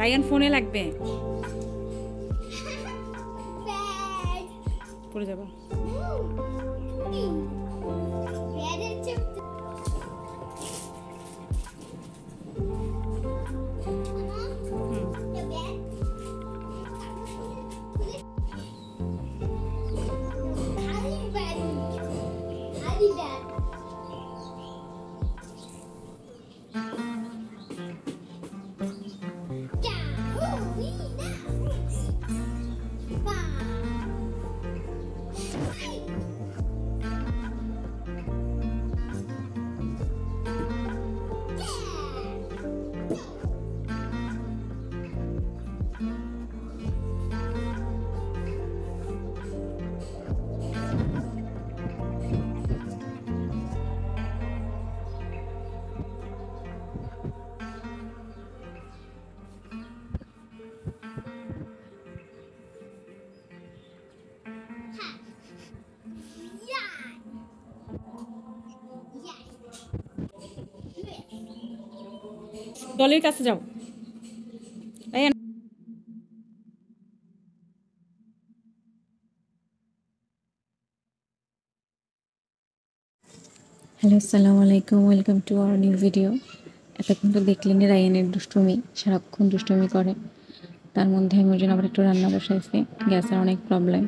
Ryan ফোনে লাগবে, পড়ে যাবো। ডলির কাছে যাও। হ্যালো, আসসালামু আলাইকুম, welcome to our new video. এতক্ষণ তো দেখলেন রায়ানের দুষ্টুমি, সারাক্ষণ দুষ্টুমি করে। তার মধ্যে আমি ওই জন্য আবার একটু রান্না বসাইছি, গ্যাসের অনেক প্রবলেম।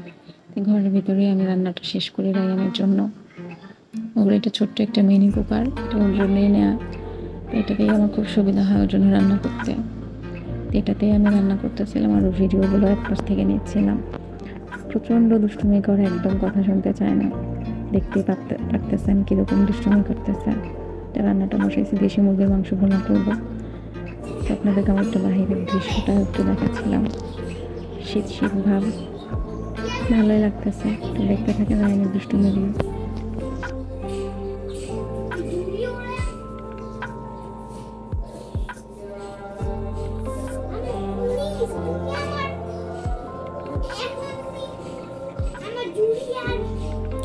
ঘরের ভিতরেই আমি রান্নাটা শেষ করি রায়ানের জন্য। ওগুলো এটা ছোট্ট একটা মিনি কুকার, এটা ওর জন্যই নেওয়া। এটাতেই আমার খুব সুবিধা হয় ওর জন্য রান্না করতে। এটাতেই আমি রান্না করতেছিলাম আর ওর ভিডিওগুলো একপাশ থেকে নিচ্ছিলাম। প্রচণ্ড দুষ্টুমি করে, একদম কথা শুনতে চায় না। দেখতেই পারতেছেন কীরকম দুষ্টুমি করতেছে। রান্নাটা বসাইছি, দেশি মুরগির মাংস ভুনা করবো। তো আপনাদেরকে আমার একটু বাহিরের দৃশ্যটা একটু দেখাচ্ছিলাম। শীত শীত ভাব, ভালোই লাগতেছে। একটু দেখতে থাকে রায়নের দুষ্টুমি দিয়ে।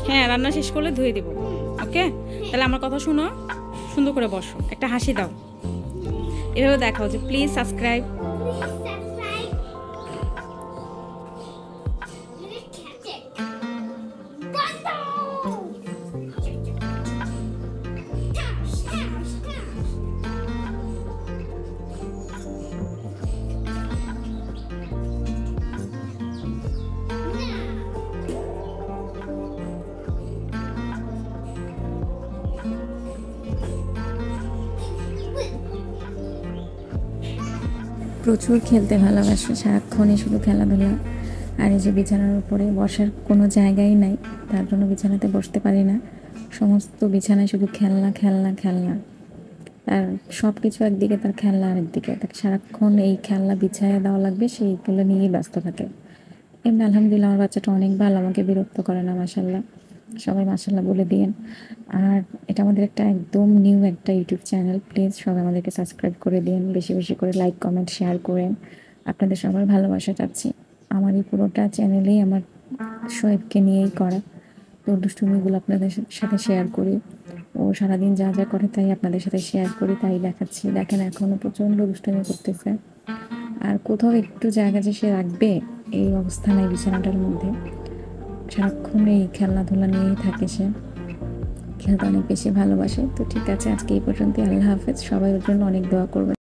হ্যাঁ, রান্না শেষ করলে ধুয়ে দিব। ওকে, তাহলে আমার কথা শুনো, সুন্দর করে বসো, একটা হাসি দাও, এভাবে দেখাও যে প্লিজ সাবস্ক্রাইব। প্রচুর খেলতে ভালোবাসে, সারাক্ষণই শুধু খেলাধুলা। আর এই যে বিছানার উপরে বসার কোনো জায়গাই নাই, তার জন্য বিছানাতে বসতে পারি না। সমস্ত বিছানায় শুধু খেলনা খেলনা খেলনা। আর সব কিছু একদিকে, তার খেলনা আরেকদিকে। তাকে সারাক্ষণ এই খেলনা বিছায় দেওয়া লাগবে, সেইগুলো নিয়েই ব্যস্ত থাকে। এমনি আলহামদুলিল্লাহ আমার বাচ্চাটা অনেক ভালো, আমাকে বিরক্ত করে না, মাশাল্লাহ। সবাই মাশাল্লাহ বলে দিয়েন। আর এটা আমাদের একটা একদম নিউ একটা ইউটিউব চ্যানেল, প্লিজ সবাই আমাদেরকে সাবস্ক্রাইব করে দিন, বেশি বেশি করে লাইক কমেন্ট শেয়ার করেন। আপনাদের সবার ভালোবাসা চাচ্ছি। আমার এই পুরোটা চ্যানেলেই আমার শোয়েবকে নিয়েই করা। তো দুষ্টুমিগুলো আপনাদের সাথে শেয়ার করি। ও সারাদিন যা যা করে তাই আপনাদের সাথে শেয়ার করি, তাই দেখাচ্ছি। দেখেন এখনও প্রচণ্ড দুষ্টুমি করতেছে। আর কোথাও একটু জায়গা যে সে রাখবে এই অবস্থা নাই বিছানাটার মধ্যে। সারাক্ষণ এই খেলনাধুলা নিয়েই থাকে সে, খেলতে অনেক বেশি ভালোবাসে। তো ঠিক আছে, আজকে এই পর্যন্ত। আল্লাহ হাফেজ। সবাই ওর জন্য অনেক দোয়া করবেন।